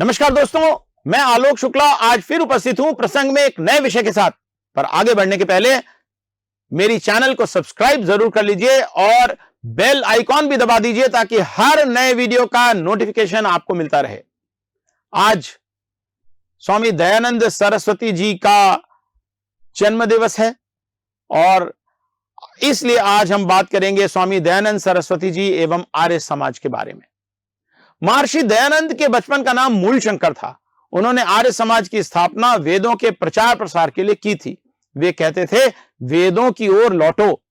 नमस्कार दोस्तों, मैं आलोक शुक्ला आज फिर उपस्थित हूं प्रसंग में एक नए विषय के साथ। पर आगे बढ़ने के पहले मेरी चैनल को सब्सक्राइब जरूर कर लीजिए और बेल आइकॉन भी दबा दीजिए ताकि हर नए वीडियो का नोटिफिकेशन आपको मिलता रहे। आज स्वामी दयानंद सरस्वती जी का जन्म दिवस है और इसलिए आज हम बात करेंगे स्वामी दयानंद सरस्वती जी एवं आर्य समाज के बारे में। महर्षि दयानंद के बचपन का नाम मूलशंकर था। उन्होंने आर्य समाज की स्थापना वेदों के प्रचार प्रसार के लिए की थी। वे कहते थे वेदों की ओर लौटो।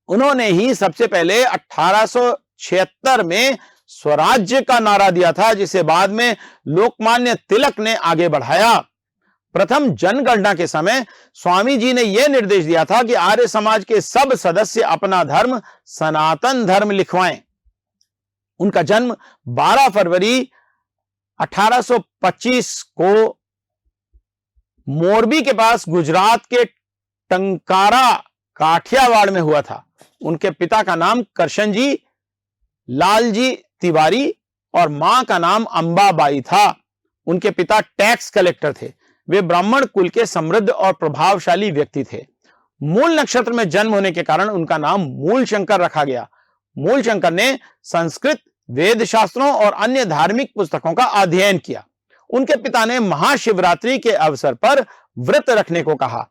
उन्होंने ही सबसे पहले 1876 में स्वराज्य का नारा दिया था, जिसे बाद में लोकमान्य तिलक ने आगे बढ़ाया। प्रथम जनगणना के समय स्वामी जी ने यह निर्देश दिया था कि आर्य समाज के सब सदस्य अपना धर्म सनातन धर्म लिखवाएं। उनका जन्म 12 फरवरी 1825 को मोरबी के पास गुजरात के टंकारा काठियावाड़ में हुआ था। उनके पिता का नाम करशनजी लालजी तिवारी और मां का नाम अंबाबाई था। उनके पिता टैक्स कलेक्टर थे। वे ब्राह्मण कुल के समृद्ध और प्रभावशाली व्यक्ति थे। मूल नक्षत्र में जन्म होने के कारण उनका नाम मूलशंकर रखा गया। मूलशंकर ने संस्कृत, वेद शास्त्रों और अन्य धार्मिक पुस्तकों का अध्ययन किया। उनके पिता ने महाशिवरात्रि के अवसर पर व्रत रखने को कहा।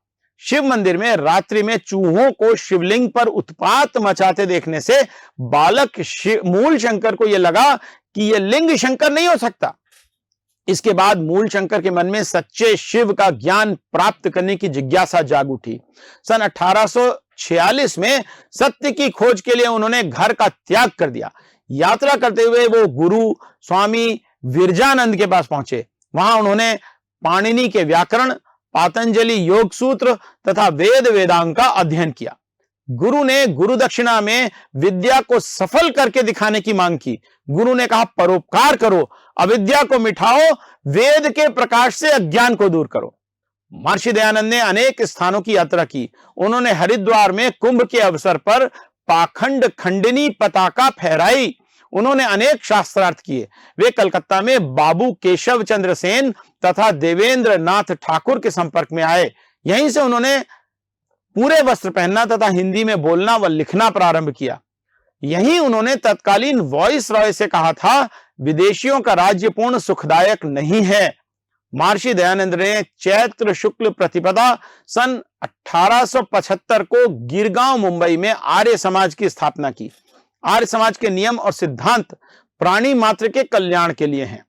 शिव मंदिर में रात्रि में चूहों को शिवलिंग पर उत्पात मचाते देखने से बालक मूलशंकर को यह लगा कि यह लिंग शंकर नहीं हो सकता। इसके बाद मूलशंकर के मन में सच्चे शिव का ज्ञान प्राप्त करने की जिज्ञासा जाग उठी। सन 1846 में सत्य की खोज के लिए उन्होंने घर का त्याग कर दिया। यात्रा करते हुए वो गुरु स्वामी विरजानंद के पास पहुंचे। वहां उन्होंने पाणिनि के व्याकरण, पातंजलि योग सूत्र तथा वेद वेदांग का अध्ययन किया। गुरु ने गुरु दक्षिणा में विद्या को सफल करके दिखाने की मांग की। गुरु ने कहा, परोपकार करो, अविद्या को मिटाओ, वेद के प्रकाश से अज्ञान को दूर करो। महर्षि दयानंद ने अनेक स्थानों की यात्रा की। उन्होंने हरिद्वार में कुंभ के अवसर पर पाखंड खंडिनी पताका फहराई। उन्होंने अनेक शास्त्रार्थ किए। वे कलकत्ता में बाबू केशव चंद्र सेन तथा देवेंद्र नाथ ठाकुर के संपर्क में आए। यहीं से उन्होंने पूरे वस्त्र पहनना तथा हिंदी में बोलना व लिखना प्रारंभ किया। यहीं उन्होंने तत्कालीन वॉइस रॉय से कहा था, विदेशियों का राज्य पूर्ण सुखदायक नहीं है। महर्षि दयानंद ने चैत्र शुक्ल प्रतिपदा सन 1875 को गिरगांव मुंबई में आर्य समाज की स्थापना की। आर्य समाज के नियम और सिद्धांत प्राणी मात्र के कल्याण के लिए हैं।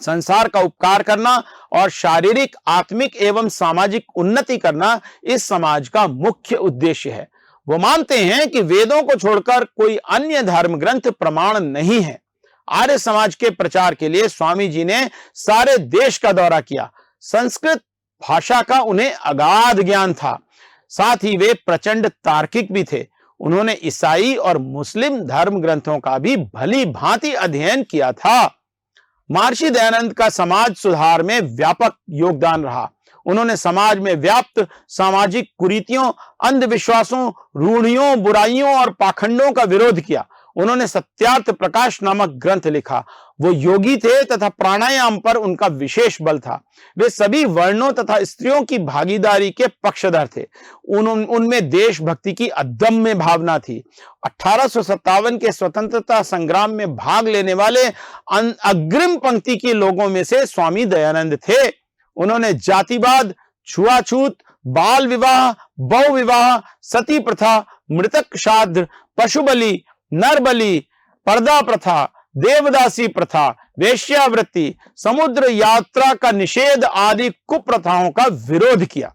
संसार का उपकार करना और शारीरिक, आत्मिक एवं सामाजिक उन्नति करना इस समाज का मुख्य उद्देश्य है। वो मानते हैं कि वेदों को छोड़कर कोई अन्य धर्म ग्रंथ प्रमाण नहीं है। आर्य समाज के प्रचार के लिए स्वामी जी ने सारे देश का दौरा किया। संस्कृत भाषा का उन्हें अगाध ज्ञान था। साथ ही वे प्रचंड तार्किक भी थे। उन्होंने ईसाई और मुस्लिम धर्म ग्रंथों का भी भली भांति अध्ययन किया था। महर्षि दयानंद का समाज सुधार में व्यापक योगदान रहा। उन्होंने समाज में व्याप्त सामाजिक कुरीतियों, अंधविश्वासों, रूढ़ियों, बुराइयों और पाखंडों का विरोध किया। उन्होंने सत्यार्थ प्रकाश नामक ग्रंथ लिखा। वो योगी थे तथा प्राणायाम पर उनका विशेष बल था। वे सभी वर्णों तथा स्त्रियों की भागीदारी के पक्षधर थे। उनमें देशभक्ति की अदम्य भावना थी। 1857 के स्वतंत्रता संग्राम में भाग लेने वाले अग्रिम पंक्ति के लोगों में से स्वामी दयानंद थे। उन्होंने जातिवाद, छुआछूत, बाल विवाह, बहु विवाह, सती प्रथा, मृतक श्राद्ध, पशु बलि, नर बलि, पर्दा प्रथा, देवदासी प्रथा, वेश्यावृत्ति, समुद्र यात्रा का निषेध आदि कुप्रथाओं का विरोध किया।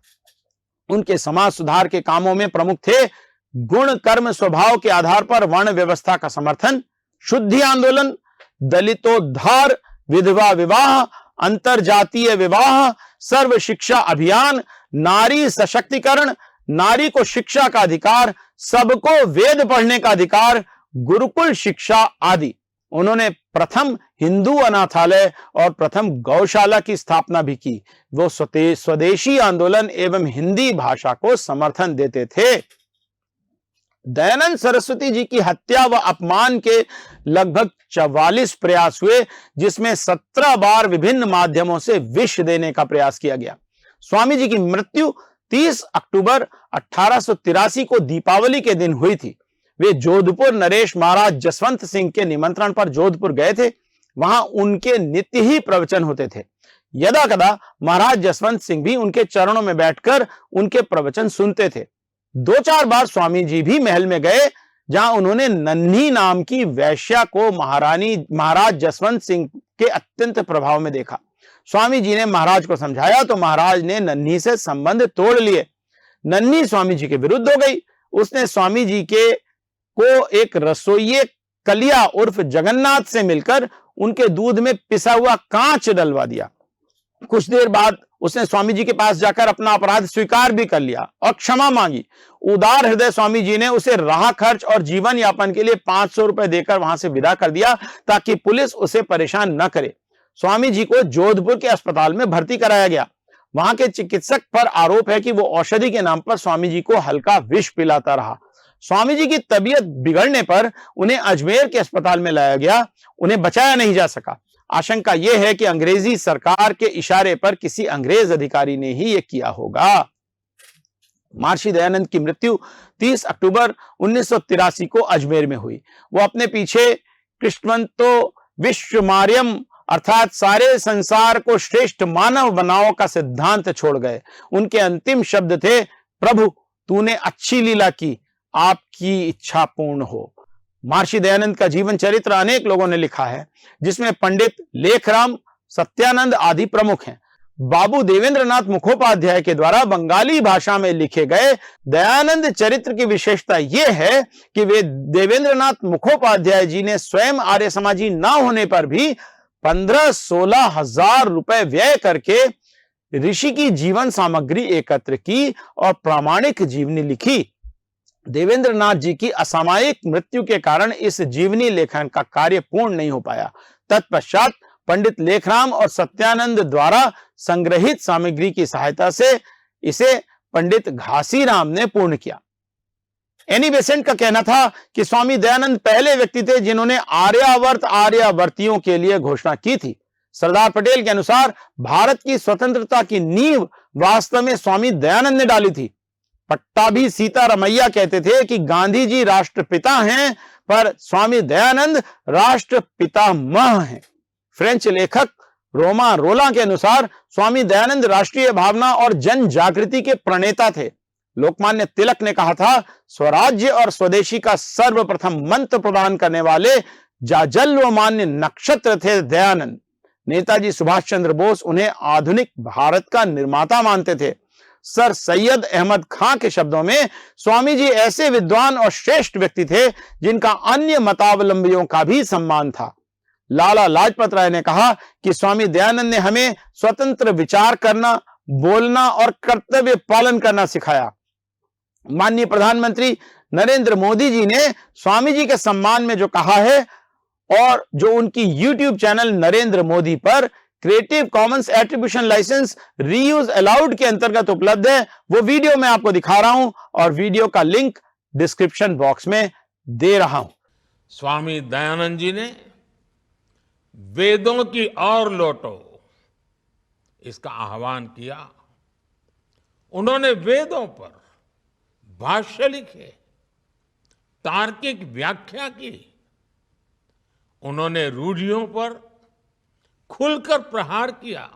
उनके समाज सुधार के कामों में प्रमुख थे गुण कर्म स्वभाव के आधार पर वर्ण व्यवस्था का समर्थन, शुद्धि आंदोलन, दलितोद्धार, विधवा विवाह, अंतरजातीय विवाह, सर्व शिक्षा अभियान, नारी सशक्तिकरण, नारी को शिक्षा का अधिकार, सबको वेद पढ़ने का अधिकार, गुरुकुल शिक्षा आदि। उन्होंने प्रथम हिंदू अनाथालय और प्रथम गौशाला की स्थापना भी की। वो स्वदेशी आंदोलन एवं हिंदी भाषा को समर्थन देते थे। दयानंद सरस्वती जी की हत्या व अपमान के लगभग 44 प्रयास हुए, जिसमें 17 बार विभिन्न माध्यमों से विष देने का प्रयास किया गया। स्वामी जी की मृत्यु 30 अक्टूबर 1883 को दीपावली के दिन हुई थी। वे जोधपुर नरेश महाराज जसवंत सिंह के निमंत्रण पर जोधपुर गए थे। वहां उनके नित्य ही प्रवचन होते थे। यदा कदा महाराज जसवंत सिंह भी उनके चरणों में बैठकर उनके प्रवचन सुनते थे। 2-4 बार स्वामी जी भी महल में गए, जहां उन्होंने नन्ही नाम की वैश्या को महाराज जसवंत सिंह के अत्यंत प्रभाव में देखा। स्वामी जी ने महाराज को समझाया तो महाराज ने नन्ही से संबंध तोड़ लिए। नन्ही स्वामी जी के विरुद्ध हो गई। उसने स्वामी जी को एक रसोइये कलिया उर्फ जगन्नाथ से मिलकर उनके दूध में पिसा हुआ कांच डलवा दिया। कुछ देर बाद उसने स्वामी जी के पास जाकर अपना अपराध स्वीकार भी कर लिया और क्षमा मांगी। उदार हृदय स्वामी जी ने उसे राह खर्च और जीवन यापन के लिए 500 रुपए देकर वहां से विदा कर दिया, ताकि पुलिस उसे परेशान न करे। स्वामी जी को जोधपुर के अस्पताल में भर्ती कराया गया। वहां के चिकित्सक पर आरोप है कि वो औषधि के नाम पर स्वामी जी को हल्का विष पिलाता रहा। स्वामी जी की तबीयत बिगड़ने पर उन्हें अजमेर के अस्पताल में लाया गया। उन्हें बचाया नहीं जा सका। आशंका यह है कि अंग्रेजी सरकार के इशारे पर किसी अंग्रेज अधिकारी ने ही यह किया होगा। महर्षि दयानंद की मृत्यु 30 अक्टूबर 1983 को अजमेर में हुई। वो अपने पीछे कृष्णवंतो विश्वमार्यम अर्थात सारे संसार को श्रेष्ठ मानव बनाओ का सिद्धांत छोड़ गए। उनके अंतिम शब्द थे, प्रभु तूने अच्छी लीला की, आपकी इच्छा पूर्ण हो। महर्षि दयानंद का जीवन चरित्र अनेक लोगों ने लिखा है, जिसमें पंडित लेखराम, सत्यानंद आदि प्रमुख हैं। बाबू देवेंद्रनाथ मुखोपाध्याय के द्वारा बंगाली भाषा में लिखे गए दयानंद चरित्र की विशेषता यह है कि वे देवेंद्रनाथ मुखोपाध्याय जी ने स्वयं आर्य समाजी न होने पर भी 15-16 हजार रुपए व्यय करके ऋषि की जीवन सामग्री एकत्र की और प्रामाणिक जीवनी लिखी। देवेंद्रनाथ जी की असामयिक मृत्यु के कारण इस जीवनी लेखन का कार्य पूर्ण नहीं हो पाया। तत्पश्चात पंडित लेखराम और सत्यानंद द्वारा संग्रहित सामग्री की सहायता से इसे पंडित घासीराम ने पूर्ण किया। एनी बेसेंट का कहना था कि स्वामी दयानंद पहले व्यक्ति थे जिन्होंने आर्यावर्तियों के लिए घोषणा की थी। सरदार पटेल के अनुसार भारत की स्वतंत्रता की नींव वास्तव में स्वामी दयानंद ने डाली थी। पट्टाभी सीतारमैया कहते थे कि गांधी जी राष्ट्रपिता हैं, पर स्वामी दयानंद राष्ट्रपितामह हैं। फ्रेंच लेखक रोमा रोला के अनुसार स्वामी दयानंद राष्ट्रीय भावना और जन जागृति के प्रणेता थे। लोकमान्य तिलक ने कहा था, स्वराज्य और स्वदेशी का सर्वप्रथम मंत्र प्रदान करने वाले जाजल्वमान्य नक्षत्र थे दयानंद। नेताजी सुभाष चंद्र बोस उन्हें आधुनिक भारत का निर्माता मानते थे। सर सैयद अहमद खां के शब्दों में स्वामी जी ऐसे विद्वान और श्रेष्ठ व्यक्ति थे जिनका अन्य मतावलंबियों का भी सम्मान था। लाला लाजपत राय ने कहा कि स्वामी दयानंद ने हमें स्वतंत्र विचार करना, बोलना और कर्तव्य पालन करना सिखाया। माननीय प्रधानमंत्री नरेंद्र मोदी जी ने स्वामी जी के सम्मान में जो कहा है और जो उनकी YouTube चैनल नरेंद्र मोदी पर creative commons attribution licence reuse allowed के अंतर्गत उपलब्ध है, वो वीडियो मैं आपको दिखा रहा हूं और वीडियो का लिंक डिस्क्रिप्शन बॉक्स में दे रहा हूं। स्वामी दयानंद जी ने वेदों की ओर लौटो इसका आह्वान किया। उन्होंने वेदों पर भाष्य लिखे, तार्किक व्याख्या की। उन्होंने रूढ़ियों पर खुलकर प्रहार किया।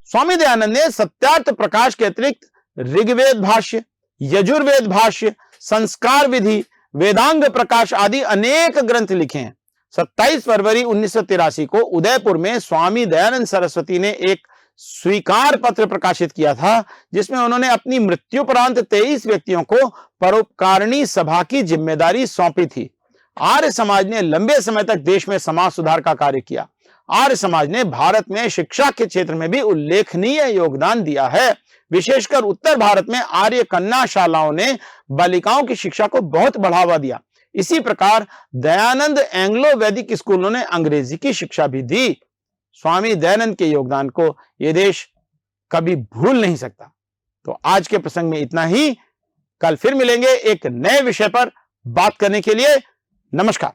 स्वामी दयानंद ने सत्यार्थ प्रकाश के अतिरिक्त ऋग्वेद भाष्य, यजुर्वेद भाष्य, संस्कार विधि, वेदांग प्रकाश आदि अनेक ग्रंथ लिखे हैं। 27 फरवरी 1983 को उदयपुर में स्वामी दयानंद सरस्वती ने एक स्वीकार पत्र प्रकाशित किया था, जिसमें उन्होंने अपनी मृत्युपरांत 23 व्यक्तियों को परोपकारिणी सभा की जिम्मेदारी सौंपी थी। आर्य समाज ने लंबे समय तक देश में समाज सुधार का कार्य किया। आर्य समाज ने भारत में शिक्षा के क्षेत्र में भी उल्लेखनीय योगदान दिया है। विशेषकर उत्तर भारत में आर्य कन्या शालाओं ने बालिकाओं की शिक्षा को बहुत बढ़ावा दिया। इसी प्रकार दयानंद एंग्लो वैदिक स्कूलों ने अंग्रेजी की शिक्षा भी दी। स्वामी दयानंद के योगदान को यह देश कभी भूल नहीं सकता। तो आज के प्रसंग में इतना ही। कल फिर मिलेंगे एक नए विषय पर। बात करने के लिए नमस्कार।